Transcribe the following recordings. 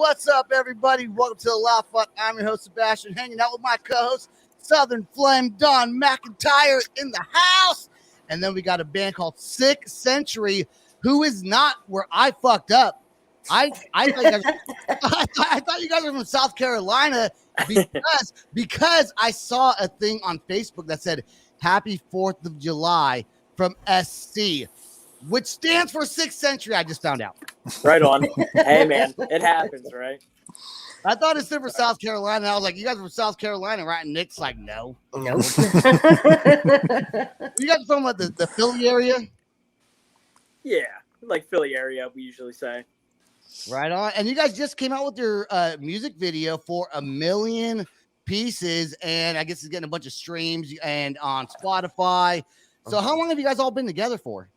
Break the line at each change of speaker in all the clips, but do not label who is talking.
What's up, everybody? Welcome to the Loud Fuck. I'm your host, Sebastian, hanging out with my co-host, Southern Flame Don McIntyre in the house. And then we got a band called Sick Century, who is not where I fucked up. I thought you guys, I thought you guys were from South Carolina because I saw a thing on Facebook that said Happy 4th of July from SC, which stands for Sixth Century. I just found out.
Right on. Hey, man, it happens, right?
I thought it stood for South Carolina. I was like, you guys are from South Carolina, right? And Nick's like, no.
Nope.
You guys are from what, the Philly area?
Yeah, like Philly area, we usually say.
Right on. And you guys just came out with your music video for 1 million pieces, and I guess it's getting a bunch of streams and on Spotify. So how long have you guys all been together for?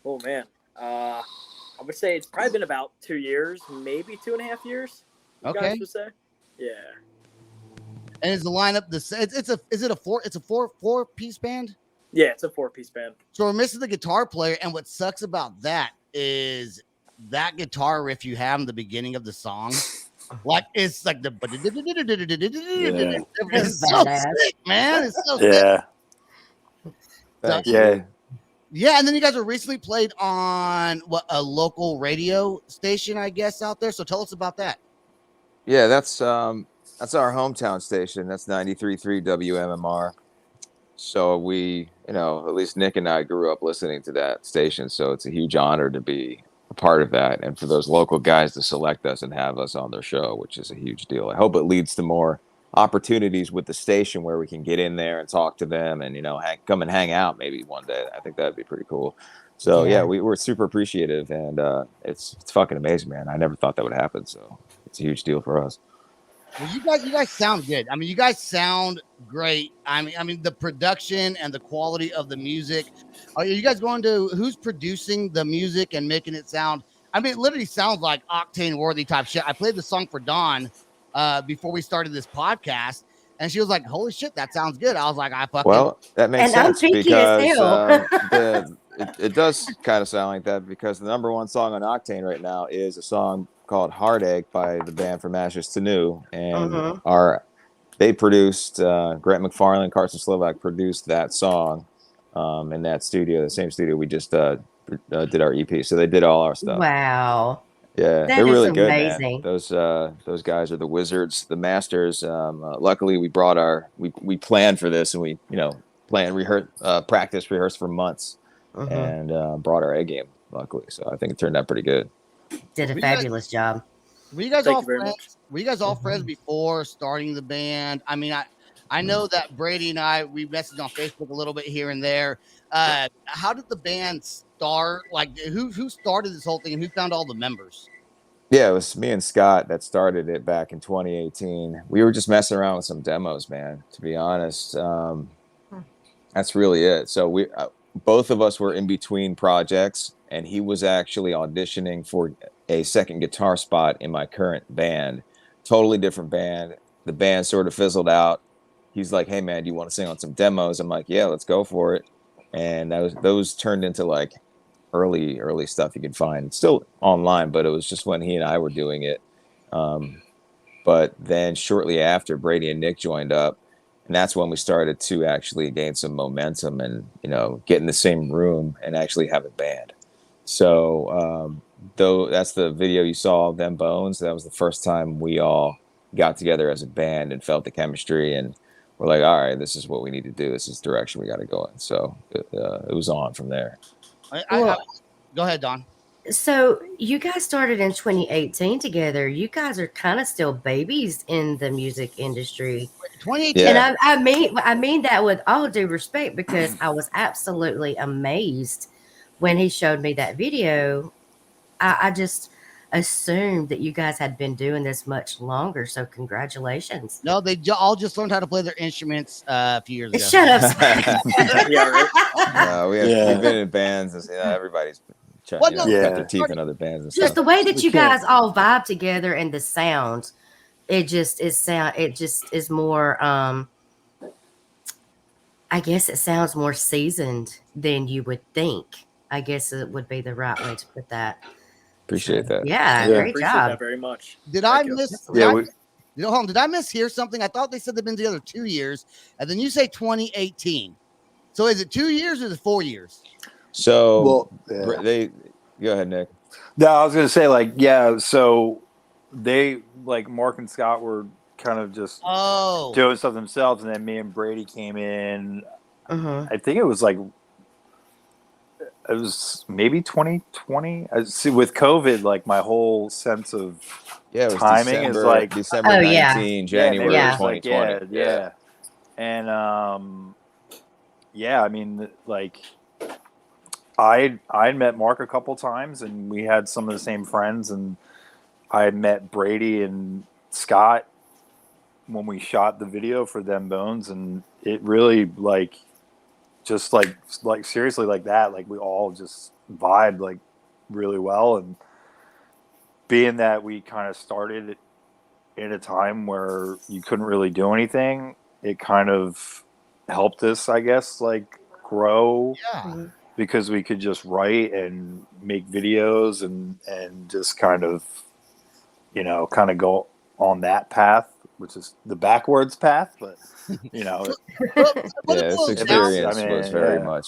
Oh, man. I would say it's probably been about 2 years, maybe 2.5 years. You guys would say? Yeah.
And is the lineup is it a four piece band?
Yeah, it's a 4-piece band.
So we're missing the guitar player, and what sucks about that is that guitar riff you have in the beginning of the song. Like it's like the it's so sick, man. It's so sick. Yeah, and then you guys were recently played on a local radio station, I guess, out there. So tell us about that.
Yeah, that's our hometown station. That's 93.3 WMMR. So we, at least Nick and I grew up listening to that station. So it's a huge honor to be a part of that, and for those local guys to select us and have us on their show, which is a huge deal. I hope it leads to more opportunities with the station where we can get in there and talk to them and come and hang out maybe one day. I think that'd be pretty cool. So yeah, we're super appreciative, and it's fucking amazing, man. I never thought that would happen, so it's a huge deal for us.
Well, you guys sound good. I mean, you guys sound great. I mean the production and the quality of the music. Are you guys going to who's producing the music and making it sound? I mean, it literally sounds like Octane Worthy type shit. I played the song for Dawn before we started this podcast, and she was like, "Holy shit, that sounds good." I was like, "I fucking."
Well, that makes sense because it does kind of sound like that because the number one song on Octane right now is a song called Heartache by the band From Ashes to New, and they produced Grant McFarlane, Carson Slovak produced that song in that studio, the same studio we just did our EP. So they did all our stuff.
Wow.
Yeah, they're really good, man. Those guys are the wizards, the masters. Luckily, we brought we planned for this, and we practice, rehearse for months, and brought our A game. Luckily, so I think it turned out pretty good.
Did a fabulous job.
Were you guys all friends? Were you guys all friends before starting the band? I mean, I know that Brady and we messaged on Facebook a little bit here and there. How did the band start? Like, who started this whole thing, and who found all the members?
Yeah, it was me and Scott that started it back in 2018. We were just messing around with some demos, man. To be honest, that's really it. So we both of us were in between projects, and he was actually auditioning for a second guitar spot in my current band. Totally different band. The band sort of fizzled out. He's like, "Hey man, do you want to sing on some demos?" I'm like, "Yeah, let's go for it." And those turned into like early stuff you could find. It's still online, but it was just when he and I were doing it. But then shortly after, Brady and Nick joined up, and that's when we started to actually gain some momentum and get in the same room and actually have a band. So though that's the video you saw of Them Bones, that was the first time we all got together as a band and felt the chemistry, and we're like, all right, this is what we need to do. This is the direction we got to go in. So it was on from there.
Go ahead, Don.
So you guys started in 2018 together. You guys are kind of still babies in the music industry.
2018.
Yeah.
And I mean that with all due respect, because I was absolutely amazed when he showed me that video. I just assumed that you guys had been doing this much longer. So congratulations.
No, they all just learned how to play their instruments a few years ago.
Shut up.
Yeah, right.
We've been in bands. And, everybody's got their teeth in other bands and
just
stuff.
the way that you guys all vibe together and the sound, it just is more I guess it sounds more seasoned than you would think. I guess it would be the right way to put that.
Appreciate that.
Yeah,
Yeah.
great
Appreciate
job.
that very much.
Did
Thank
I
you.
miss?
Yeah,
Hold on. Did I mishear something? I thought they said they've been together 2 years, and then you say 2018. So is it 2 years or is it 4 years?
So
well, yeah.
they go ahead, Nick.
No, I was gonna say like, yeah. So they like Mark and Scott were kind of just
Oh,
doing stuff themselves, and then me and Brady came in.
Mhm.
I think it was maybe 2020. See, with COVID, like my whole sense of
Yeah, it was
timing is
December,
like
December
Oh, yeah.
19,
yeah, maybe
January
it was like
2020.
yeah. And yeah, I mean, like I met Mark a couple times, and we had some of the same friends, and I had met Brady and Scott when we shot the video for Them Bones, and it really like just like seriously like that, like we all just vibed like really well. And being that we kind of started in a time where you couldn't really do anything, it kind of helped us, I guess, like grow,
yeah.
because we could just write and make videos and just kind of go on that path, which is the backwards path, but
What
Yeah,
it
this
boils down
experience
I mean,
was very
yeah.
much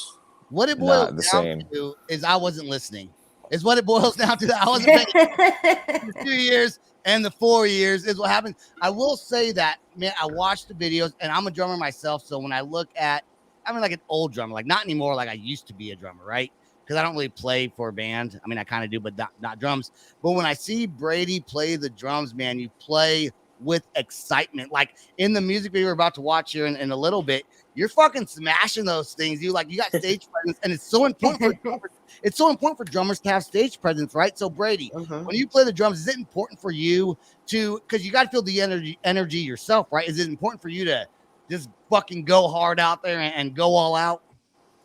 What it boils
not the
down
same.
to is I wasn't listening. Is what it boils down to. I wasn't paying 2 years and the 4 years is what happened. I will say that, man, I watched the videos and I'm a drummer myself. So when I look at, I mean, like an old drummer, like not anymore, like I used to be a drummer, right? Because I don't really play for a band. I mean, I kind of do, but not drums. But when I see Brady play the drums, man, you play with excitement. Like in the music video we're about to watch here in a little bit, you're fucking smashing those things. You got stage presence, and it's so important for drummers. It's so important for drummers to have stage presence, right? So Brady,
Mhm.
when you play the drums, is it important for you to, because you got to feel the energy yourself, right? Is it important for you to just fucking go hard out there and go all out?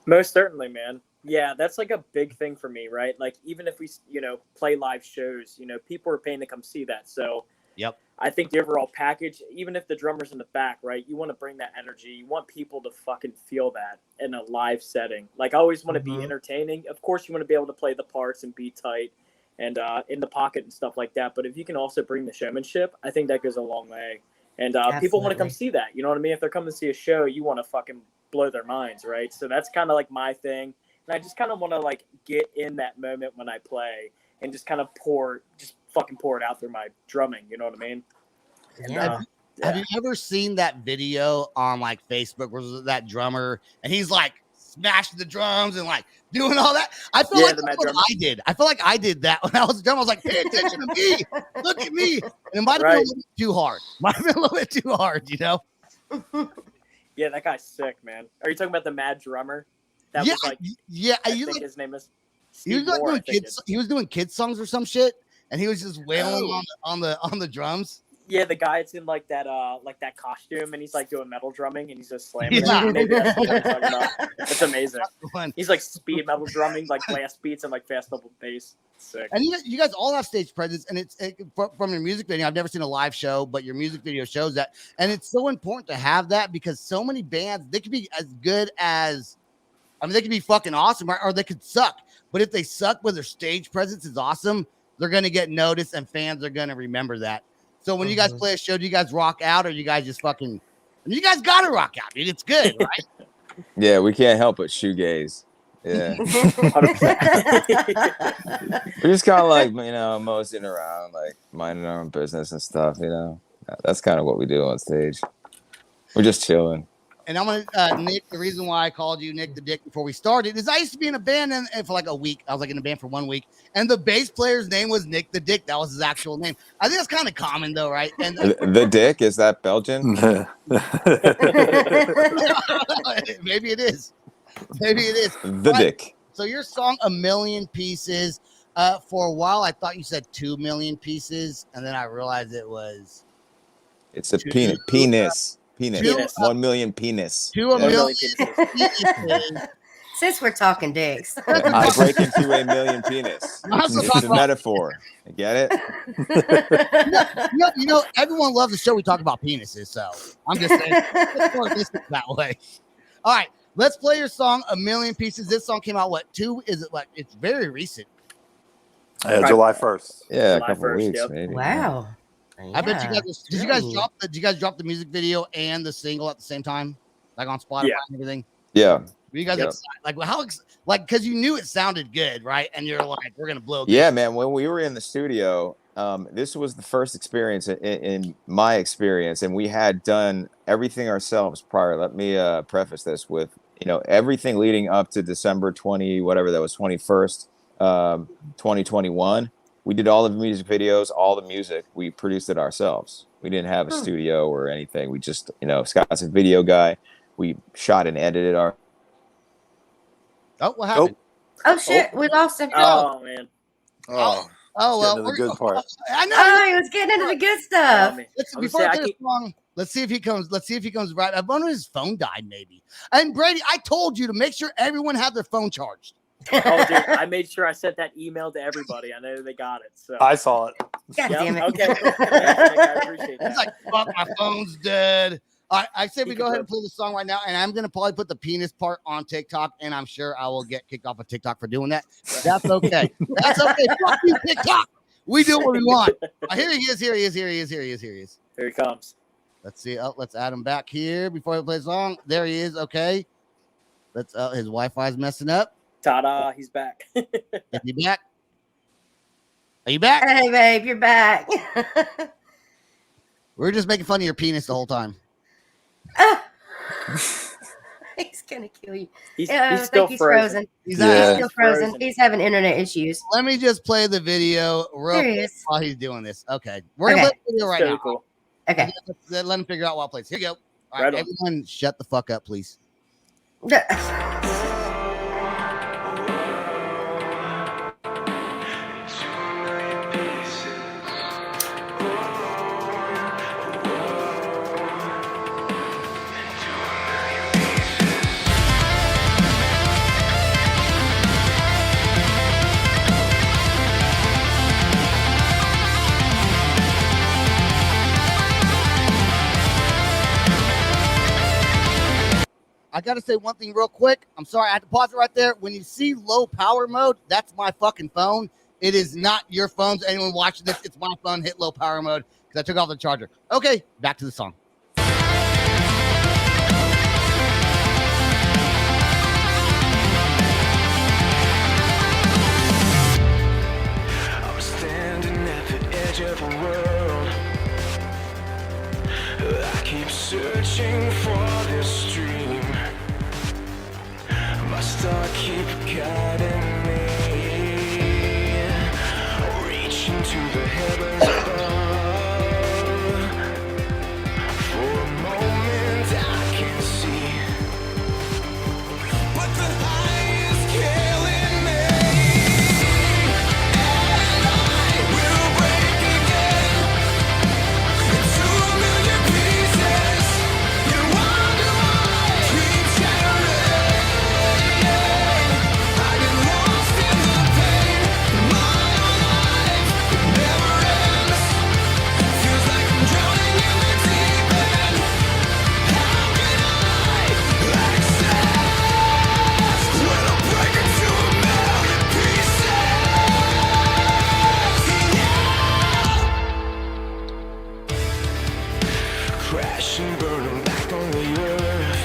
Most certainly, man. Yeah, that's like a big thing for me, right? Like even if we, play live shows, people are paying to come see that. So
Yep.
I think the overall package, even if the drummer's in the back, right? You want to bring that energy. You want people to fucking feel that in a live setting. Like I always want to be entertaining. Of course, you want to be able to play the parts and be tight and in the pocket and stuff like that. But if you can also bring the showmanship, I think that goes a long way. And people want to come see that. You know what I mean? If they're coming to see a show, you want to fucking blow their minds, right? So that's kind of like my thing. And I just kind of want to like get in that moment when I play and just kind of fucking pour it out through my drumming. You know what I mean? And,
Yeah.
Have you ever seen that video on like Facebook where there's that drummer and he's like smashing the drums and like doing all that? I feel like that's what I did. I feel like I did that when I was a drummer. I was like, pay attention to me. Look at me. And it might have been a little bit too hard. Might have been a little bit too hard,
Yeah, that guy's sick, man. Are you talking about the mad drummer? That
yeah,
was like,
yeah.
I think his name is
He was
Steve Moore,
like he was doing kids songs or some shit, and he was just wailing on the drums.
Yeah, the guy that's in like that costume, and he's like doing metal drumming, and he's just slamming.
Yeah.
It. Maybe that's what I'm talking about. It's amazing. He's like speed metal drumming, like blast beats and like fast double bass. Sick.
And you guys all have stage presence, and from your music video. I've never seen a live show, but your music video shows that, and it's so important to have that because so many bands, they could be as good as, I mean, they could be fucking awesome, or they could suck. But if they suck, but their stage presence is awesome, they're gonna get noticed, and fans are gonna remember that. So when you guys play a show, do you guys rock out, or you guys just fucking? I mean, you guys gotta rock out, dude. It's good, right?
Yeah, we can't help but shoegaze. Yeah. We're just kind of like, moseying around, like minding our own business and stuff, That's kind of what we do on stage. We're just chilling.
And I'm gonna Nick. The reason why I called you Nick the Dick before we started is I used to be in a band and for like a week. I was like in a band for 1 week, and the bass player's name was Nick the Dick. That was his actual name. I think that's kind of common though, right? And
the Dick, is that Belgian?
Maybe it is. Maybe it is.
The Dick.
So your song "A Million Pieces." For a while, I thought you said 2 million pieces, and then I realized it was.
It's a penis. Penis. 1 million penis.
2 million
pieces.
Since we're talking dicks,
I break into a million penis. It's a metaphor. Get
it? Everyone loves the show. We talk about penises, so I'm just saying it's more realistic that way. All right, let's play your song "A Million Pieces." This song came out Is it like it's very recent?
July 1st.
Yeah, a
July
couple
1st,
weeks,
yep.
maybe.
Wow.
I bet you
Yeah.
guys did. You guys
Really?
drop the music video and the single at the same time, like on Spotify
Yeah.
and everything?
Yeah.
Were you guys
Yep.
excited? Like how like because you knew it sounded good, right? And you're like, we're gonna blow.
Yeah, man. When we were in the studio, this was the first experience in my experience, and we had done everything ourselves prior. Let me preface this with, everything leading up to December 21st, 2021. We did all the music videos, all the music. We produced it ourselves. We didn't have a studio or anything. We just, Scott's a video guy. We shot and edited our.
Oh, what happened?
Oh shit, we lost him.
Oh man.
Oh
Getting
well,
to the good part.
I know.
Oh, he was getting into the good
Oh,
stuff.
man.
Let's,
I was
before I
saying,
play the song, let's see if he comes. Let's see if he comes right. I wonder if his phone died, maybe. And Brady, I told you to make sure everyone had their phone charged.
Oh, dude, I made sure I sent that email to everybody. I know they got it. So
I saw it.
God
Yep,
damn it.
okay. Thanks, Nick, I appreciate
It's
that.
like, fuck, my phone's dead. I say we
You
go
can
ahead and play the song right now, and I'm gonna probably put the penis part on TikTok, and I'm sure I will get kicked off of TikTok for doing that. That's okay. That's okay. Fuck you, TikTok. We do what we want. Here he is. Here he is. Here he is. Here he is. Here he is.
Here he comes.
Let's see. Oh, let's add him back here before we play the song. There he is. Okay. Let's. His Wi-Fi's messing up.
Ta-da! He's back.
Is he back? Are you back?
Hey, babe, you're back.
We're just making fun of your penis the whole time.
He's gonna kill you.
He's
I
still
think he's
frozen.
He's
Yeah.
out.
Still frozen.
Frozen.
He's having internet issues.
Let me just play the video real
There he
quick
is.
while he's doing this. Okay. We're gonna
Okay.
play the video right
So
now.
cool.
Okay.
Let him figure out what plays. Here you go. All
Right
right,
on.
everyone, shut the fuck up, please. I gotta say one thing real quick. I'm sorry, I had to pause it right there. When you see low power mode, that's my fucking phone. It is not your phones. Anyone watching this, it's my phone hit low power mode because I took off the charger. Okay, back to the song.
I'm standing at the edge of a world. I keep searching for this stream. My star keep guiding me, reaching to the heavens above. For a moment I can see, but the high is killing me. And I will break again into a million pieces. You wonder why I keep shattering. I get lost in the pain. My own life never ends. Feels like I'm drowning in the deep end. How can I access when I'm breaking to a million pieces? Crash and burn 'em back on the earth.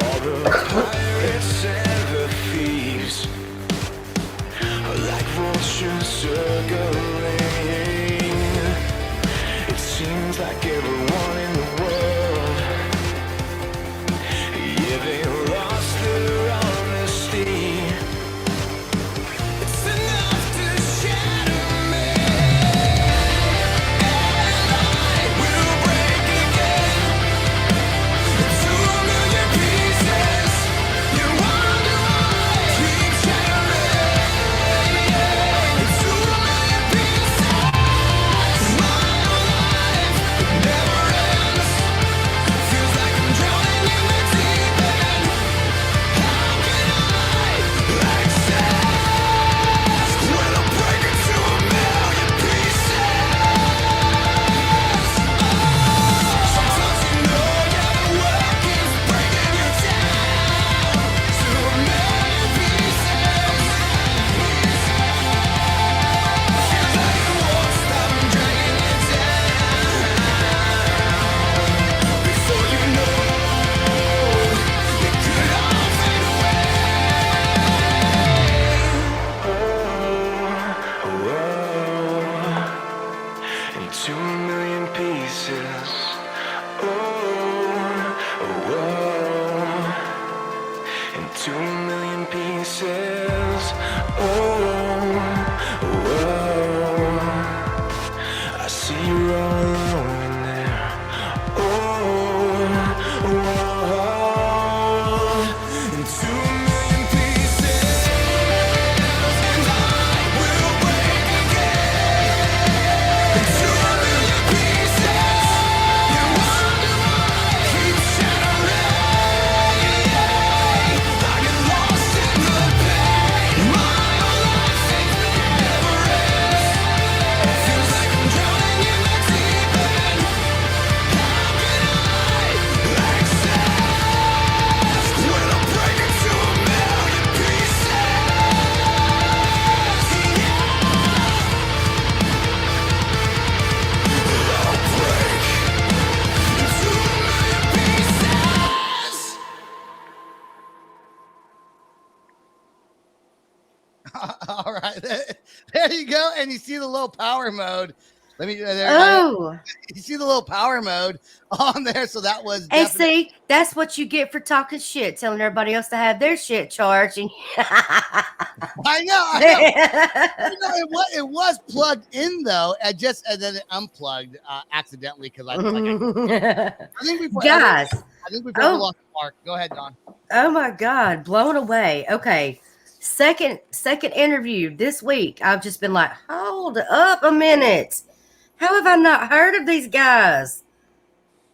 All the pirates and the thieves, like vultures circling. It seems like everyone in the world, yeah, they lost their honesty. It's enough to shatter me, and I will break 2 million pieces. Oh, oh, oh. In 2 million pieces. Oh, oh, oh. I see you all alone in there. Oh, oh, oh. In 2 million pieces, and I will break again. In 2 million pieces, you wonder why I keep shattering. I get lost in the pain. My whole life takes me never ends. Feels like I'm drowning in the deep end. How can I accept when I'm breaking to a million pieces? I'll break into a million pieces.
All right, there you go, and you see the little power mode. Let me. There,
Oh,
you see the little power mode on there, so that was.
hey,
definitely-
see, that's what you get for talking shit, telling everybody else to have their shit charged. And
I know. You know, it was plugged in though, and then it unplugged accidentally because I think we forever.
Guys,
I think we forever
oh.
lost the mark. Go ahead, Don.
oh my God, blown away. Okay. Second interview this week. I've just been like, hold up a minute. How have I not heard of these guys?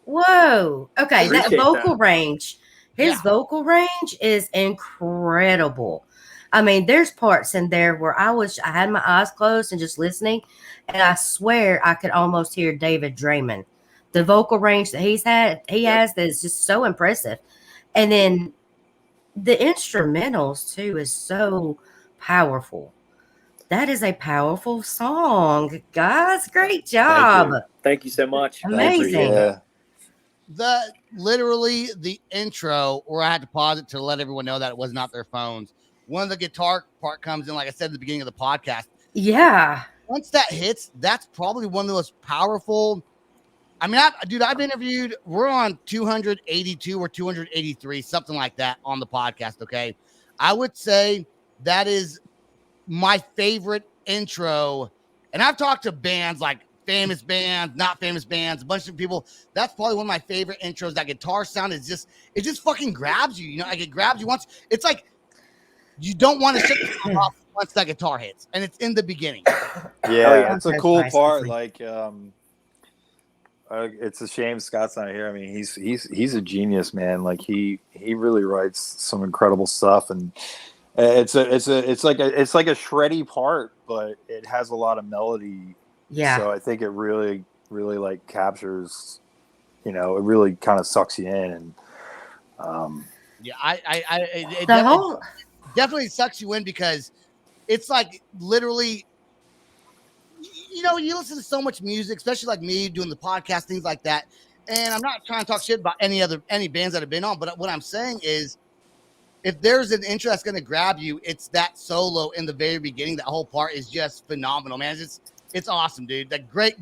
Whoa. Okay, that
Appreciate
vocal
that.
range. His
Yeah.
vocal range is incredible. I mean, there's parts in there where I had my eyes closed and just listening, and I swear I could almost hear David Draymond. The vocal range that he has that is just so impressive. And then the instrumentals too is so powerful. That is a powerful song, guys. Great job.
Thank you so much.
Amazing.
Yeah.
Literally the intro, or I had to pause it to let everyone know that it was not their phones. One of the guitar part comes in, like I said at the beginning of the podcast.
Yeah.
Once that hits, that's probably one of the most powerful. I mean, I've interviewed. We're on 282 or 283, something like that, on the podcast. Okay, I would say that is my favorite intro. And I've talked to bands like famous bands, not famous bands, a bunch of people. That's probably one of my favorite intros. That guitar sound is it just fucking grabs you. You know, like it grabs you once. It's like you don't want to shut the song off once that guitar hits, and it's in the beginning.
Yeah, it's a
That's
cool
nice.
part. Like, it's a shame Scott's not here. I mean, he's a genius, man. Like he really writes some incredible stuff, and it's like a shreddy part, but it has a lot of melody.
Yeah.
So I think it really like captures, you know, it really kind of sucks you in, and
Yeah, it
The whole
definitely sucks you in because it's like literally, you know, you listen to so much music, especially like me doing the podcast, things like that. And I'm not trying to talk shit about any bands that have been on, but what I'm saying is, if there's an intro that's going to grab you, it's that solo in the very beginning. That whole part is just phenomenal, man. It's awesome, dude. That great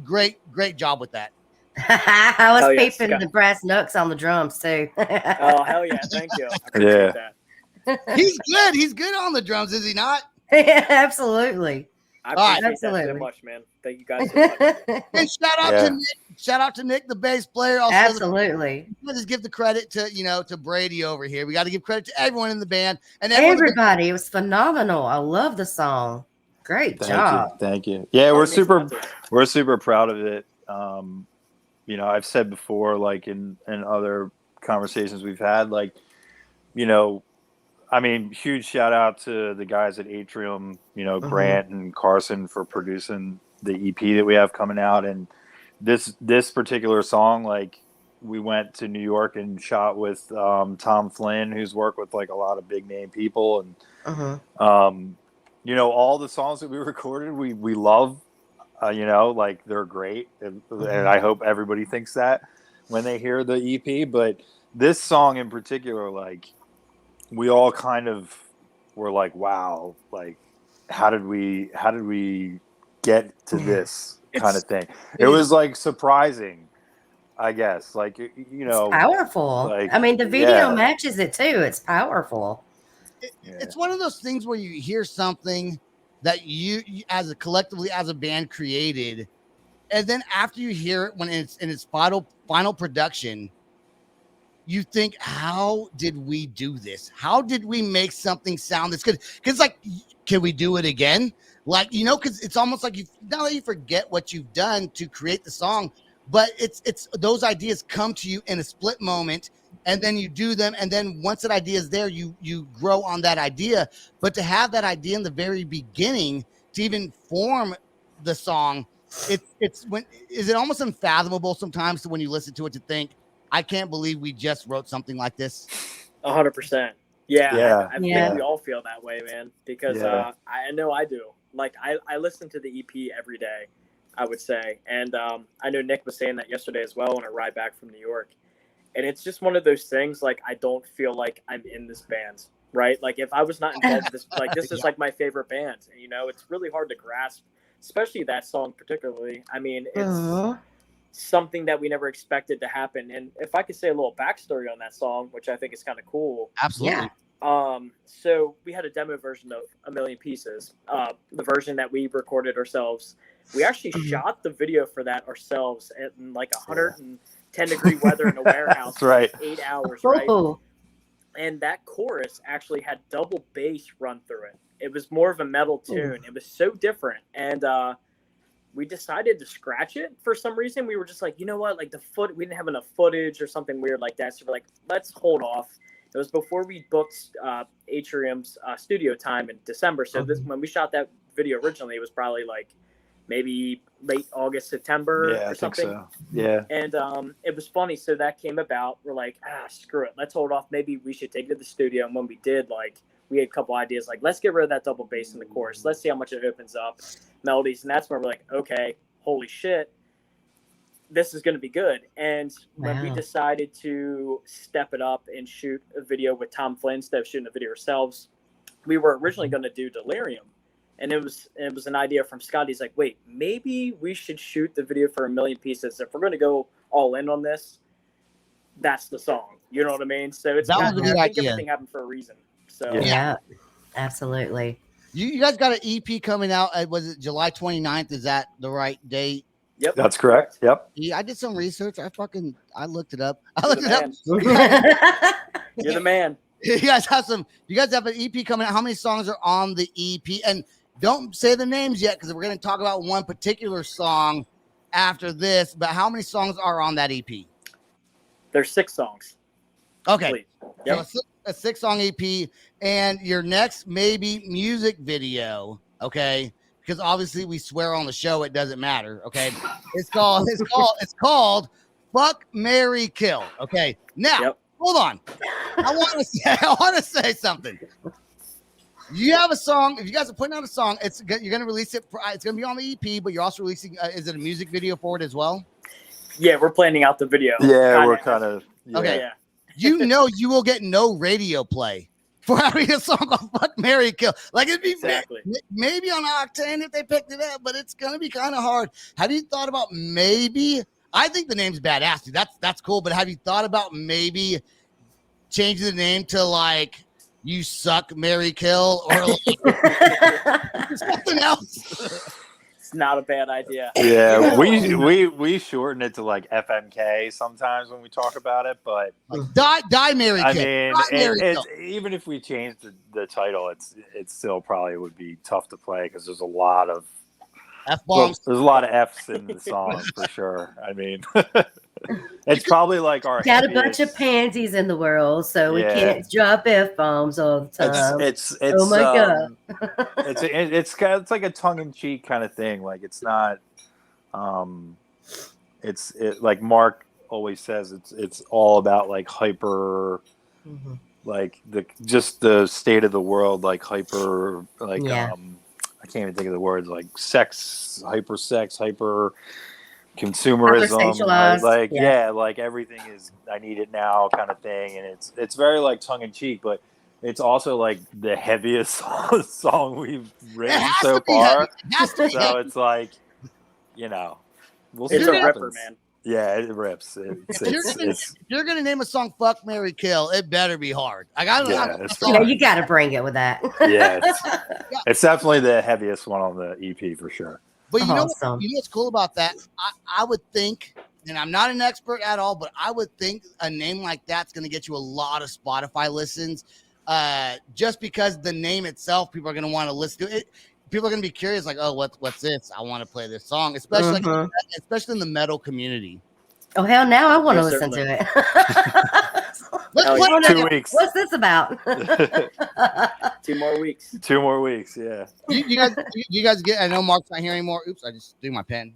job with that.
I was
Hell yeah,
peeping
Scott.
the brass knucks on the drums too.
Oh hell yeah! Thank you. I appreciate that.
He's good. He's good on the drums, is he not?
Absolutely.
I
All right.
appreciate that so
Absolutely.
much, man. Thank you guys so much.
And shout out
Yeah.
to Nick. Shout out to Nick, the bass player. Also,
Absolutely.
let's just give the credit to Brady over here. We got to give credit to everyone in the band and everyone.
Everybody, it was phenomenal. I love the song. Great job.
Thank you. Yeah,
Oh,
we're
it makes
super
nothing.
we're super proud of it. You know, I've said before, like in other conversations we've had, like, you know, I mean, huge shout out to the guys at Atrium, you know, Grant and Carson for producing the EP that we have coming out. And this particular song, like, we went to New York and shot with Tom Flynn, who's worked with like a lot of big name people, and you know, all the songs that we recorded, we love. You know, like, they're great, and I hope everybody thinks that when they hear the EP. But this song in particular, like, we all kind of were like, wow, like, how did we get to this? kind of thing. It was like surprising, I guess. Like you know,
It's powerful.
like,
I mean, the video
yeah.
matches it too. It's powerful.
It's one of those things where you hear something that you as a collectively as a band created, and then after you hear it when it's in its final production, you think, how did we do this? How did we make something sound this good? Because like, can we do it again? Like, you know, because it's almost like you not that you forget what you've done to create the song, but it's those ideas come to you in a split moment, and then you do them, and then once that idea is there, you grow on that idea. But to have that idea in the very beginning to even form the song, it's when is it almost unfathomable sometimes to when you listen to it to think, I can't believe we just wrote something like this.
100%. Yeah,
Yeah.
I
Yeah.
think we all feel that way, man. Because
Yeah.
I know I do. Like I listen to the EP every day, I would say, and I know Nick was saying that yesterday as well on a ride back from New York. And it's just one of those things. Like I don't feel like I'm in this band, right? Like if I was not involved with this, like this is like my favorite band. You know, it's really hard to grasp, especially that song particularly. I mean, it's
Mhm.
something that we never expected to happen. And if I could say a little backstory on that song, which I think is kind of cool.
Absolutely.
Yeah.
So we had a demo version of A Million Pieces, the version that we recorded ourselves. We actually
Mhm.
shot the video for that ourselves in like 110-degree weather in a warehouse.
That's right.
8 hours, right?
Oh,
And that chorus actually had double bass run through it. It was more of a metal tune. It was so different. And we decided to scratch it for some reason. We were just like, you know what? Like we didn't have enough footage or something weird like that. So we're like, let's hold off. It was before we booked Atrium's studio time in December. So when we shot that video originally, it was probably like maybe late August, September
Yeah,
or
I think
something.
so. Yeah.
And it was funny. So that came about. We're like, screw it. Let's hold off. Maybe we should take it to the studio. And when we did, like, we had a couple ideas. Like, let's get rid of that double bass in the chorus. Let's see how much it opens up melodies. And that's where we're like, okay, holy shit, this is going to be good. And when we
Wow.
decided to step it up and shoot a video with Tom Flynn instead of shooting the video ourselves, we were originally going to do Delirium. And it was an idea from Scott. He's like, wait, maybe we should shoot the video for A Million Pieces. If we're going to go all in on this, that's the song. You know what I mean? So it's
That was
kinda-
a good
I think
idea.
everything happened for a reason. So
Yeah, absolutely.
You guys got an EP coming out. Was it July 29th? Is that the right date?
yep,
That's correct. Yep.
Yeah, I did some research. I looked it up. I
You're
looked
the
it up.
man. You're the man.
You guys have an EP coming out. How many songs are on the EP? And don't say the names yet because we're going to talk about one particular song after this. But how many songs are on that EP?
There's 6 songs.
Okay,
Please.
so
Yep.
a 6-song EP, and your next maybe music video. Okay, because obviously we swear on the show it doesn't matter. Okay, it's called Fuck, Marry, Kill. Okay, now
Yep.
hold on. I want to say something. You have a song. If you guys are putting out a song, you're going to release it. It's going to be on the EP, but you're also releasing. Is it a music video for it as well?
Yeah, we're planning out the video.
Yeah, we're kind of. Yeah.
Okay.
Yeah.
You know, you will get no radio play for having a song called "Fuck, Marry, Kill." Like it'd be
Exactly.
maybe on Octane if they picked it up, but it's going to be kind of hard. Have you thought about maybe? I think the name's badass. Dude. That's cool. But have you thought about maybe changing the name to like "You Suck, Marry, Kill" or like something else?
It's not a bad idea.
Yeah, we shorten it to like FMK sometimes when we talk about it, but
Like die, Marry, Kill.
I mean,
Die, Marry, Kill.
even if we change the title, it's still probably would be tough to play because there's a lot of
F-bombs.
there's a lot of F's in the song for sure. I mean, it's probably like our
Got a bunch
heaviest-
of pansies in the world, so we
Yeah.
can't drop F bombs all the time.
It's
Oh my God.
it's like a tongue in cheek kind of thing. Like it's not, like Mark always says, it's all about like hyper,
Mhm.
like the state of the world, like hyper, like
Yeah.
I can't even think of the words, like hyper consumerism,
Hypersexualized,
like
yeah.
like everything is I need it now kind of thing, and it's very like tongue in cheek, but it's also like the heaviest song we've
It
written
has
so
to be
far.
heavy. It has to be
So
heavy.
it's like you know, we'll see
It's
what
a ripper,
happens.
man.
Yeah, it rips.
If you're gonna name a song "Fuck Mary Kill," it better be hard. Like I don't
Yeah,
know.
it's
You know, you got to bring it with that.
yeah, it's definitely the heaviest one on the EP for sure.
But you know,
Awesome.
you know what's cool about that? I would think, and I'm not an expert at all, but I would think a name like that's going to get you a lot of Spotify listens, just because the name itself, people are going to want to listen to it. People are going to be curious, like, oh, what's this? I want to play this song, especially
Mhm.
especially in the metal community.
Oh hell, now I want to
Yeah,
listen
certainly.
to it.
Let's
Hell
play
yeah.
that.
2 weeks.
What's this about?
2 more weeks.
2 more weeks. Yeah.
You guys get. I know Mark's not here anymore. Oops, I just threw my pen.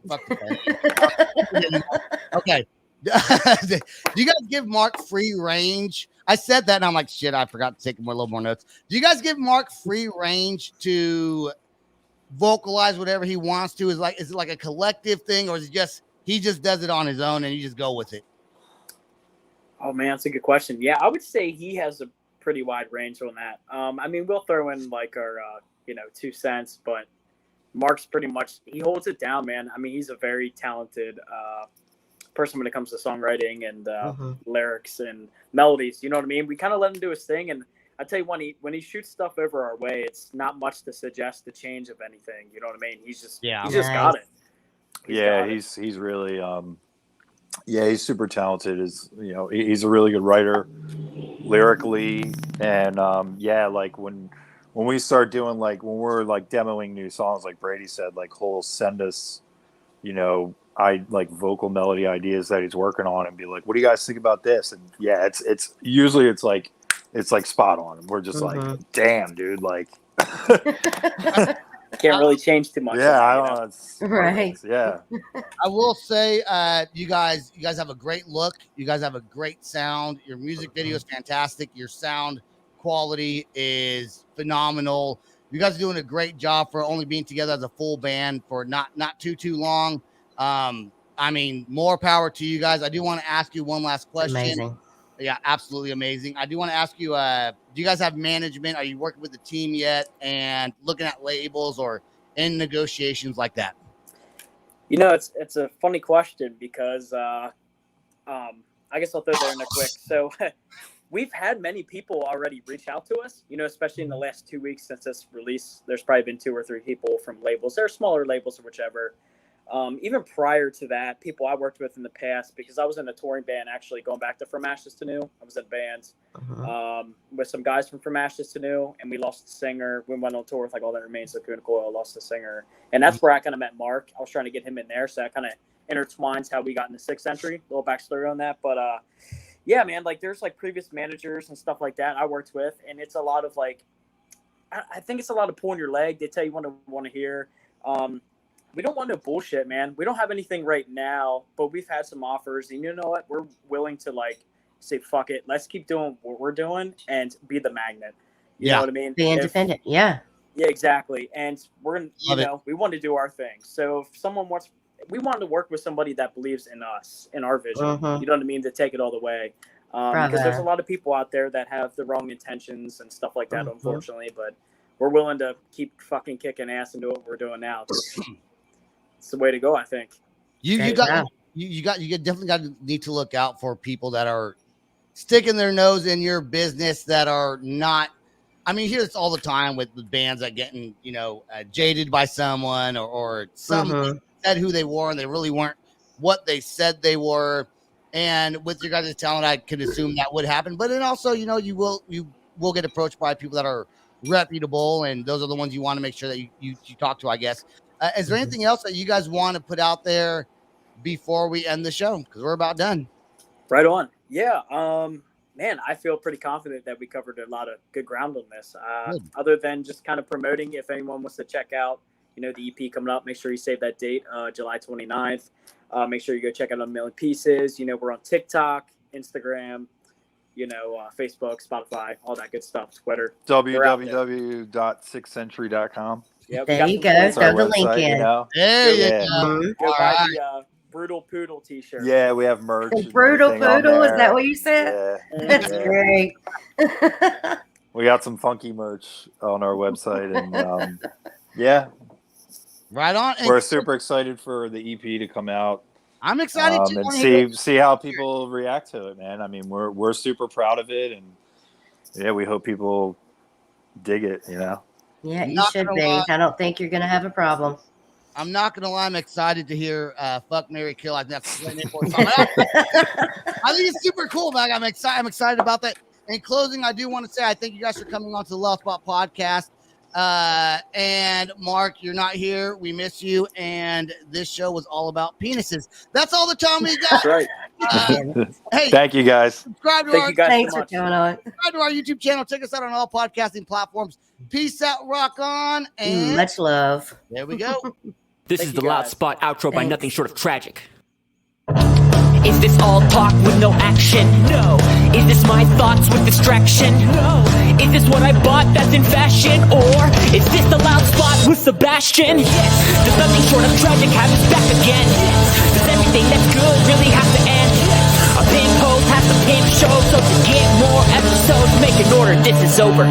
Fuck the pen. Okay. Do you guys give Mark free range? I said that and I'm like, shit, I forgot to take a little more notes. Do you guys give Mark free range to vocalize whatever he wants to? Is it like a collective thing, or is it just he just does it on his own and you just go with it?
Oh man, that's a good question. Yeah, I would say he has a pretty wide range on that. I mean, we'll throw in like our 2 cents, but Mark's pretty much he holds it down, man. I mean, he's a very talented person when it comes to songwriting and lyrics and melodies. You know what I mean? We kind of let him do his thing, and I tell you, when he shoots stuff over our way, it's not much to suggest the change of anything. You know what I mean? He's just got it.
He's really he's super talented. He's a really good writer lyrically, and like when we start doing like when we're like demoing new songs, like Brady said, like he'll send us vocal melody ideas that he's working on and be like, what do you guys think about this? And yeah, it's usually it's like spot on, and we're just like, damn, dude, like
Can't really change too much.
yeah, I don't know. It's
Right.
perfect. Yeah.
I will say, you guys have a great look. You guys have a great sound. Your music video is fantastic. Your sound quality is phenomenal. You guys are doing a great job for only being together as a full band for not too long. I mean, more power to you guys. I do want to ask you one last question.
Amazing.
Yeah, absolutely amazing. I do want to ask you, do you guys have management? Are you working with the team yet and looking at labels or in negotiations like that?
You know, it's a funny question because I guess I'll throw that in there quick. So we've had many people already reach out to us, especially in the last 2 weeks since this release. There's probably been 2 or 3 people from labels. They're smaller labels or whichever. Even prior to that, people I worked with in the past, because I was in a touring band actually going back to From Ashes to New. I was in bands with some guys from Ashes to New, and we lost the singer. We went on tour with like All That Remains of Lacuna Coil, lost the singer. And that's where I kind of met Mark. I was trying to get him in there, so that kind of intertwines how we got in the 6th Century. A little backstory on that. But yeah, man, like there's like previous managers and stuff like that I worked with, and it's a lot of like, I think it's a lot of pulling your leg. They tell you what to want to hear. We don't want no bullshit, man. We don't have anything right now, but we've had some offers, and you know what? We're willing to like say, fuck it. Let's keep doing what we're doing and be the magnet. You know what I mean?
Be independent. Yeah,
exactly. And we're going
Love it.
we want to do our thing. So if someone we want to work with somebody that believes in us, in our vision, you know what I mean? To take it all the way. Because there's a lot of people out there that have the wrong intentions and stuff like that, unfortunately, but we're willing to keep fucking kicking ass and do what we're doing now. It's the way to go, I think.
You definitely got to need to look out for people that are sticking their nose in your business that are not. I mean, you hear this all the time with the bands that getting jaded by someone or some said who they were and they really weren't what they said they were. And with your guys' talent, I could assume that would happen. But then also, you will get approached by people that are reputable, and those are the ones you want to make sure that you talk to, I guess. Is there anything else that you guys want to put out there before we end the show? Because we're about done.
Right on. Yeah. Man, I feel pretty confident that we covered a lot of good ground on this. Other than just kind of promoting, if anyone wants to check out, the EP coming up, make sure you save that date, July 29th. Make sure you go check out A Million Pieces. We're on TikTok, Instagram, Facebook, Spotify, all that good stuff, Twitter.
www.sixthcentury.com.
Yeah,
there you go.
That's our
Throw the link
website,
in.
There you
Yeah.
go.
Go
All
buy
right.
the Brutal Poodle t-shirt.
Yeah, we have merch.
The
and
Brutal
everything on
Poodle, is
there.
that what you said?
Yeah.
That's
Yeah.
great.
We got some funky merch on our website, and yeah,
Right on. And
We're super excited for the EP to come out.
I'm excited to
and see how people react to it, man. I mean, we're super proud of it, and yeah, we hope people dig it. You know.
Yeah, you
Not
should
gonna
be.
lie.
I don't think you're going to have a problem.
I'm not gonna lie, I'm excited to hear "Fuck, Marry, Kill." I think that's the name for it. I think it's super cool, man. I'm excited about that. In closing, I do want to say I thank you guys for coming on to the Love Spot podcast. And Mark, you're not here. We miss you. And this show was all about penises. That's all the time we got.
That's right.
Hey,
Thank you guys.
subscribe to
Thank
our
you guys
Thanks
so
for
much.
coming on.
subscribe to our YouTube channel. Check us out on all podcasting platforms. Peace out, rock on, and
Much love.
there we go.
This
Thank
is
you,
the Loud
guys.
Spot outro by
Thanks.
nothing short of tragic. Is this all talk with no action? No. Is this my thoughts with distraction? No. Is this what I bought that's in fashion? Or is this the Loud Spot with Sebastian? Yes. Does nothing short of tragic have us back again? Yes. Does everything that's good really have to end? Yes. A pimp host has to pimp show, so to get more episodes, make an order, this is over.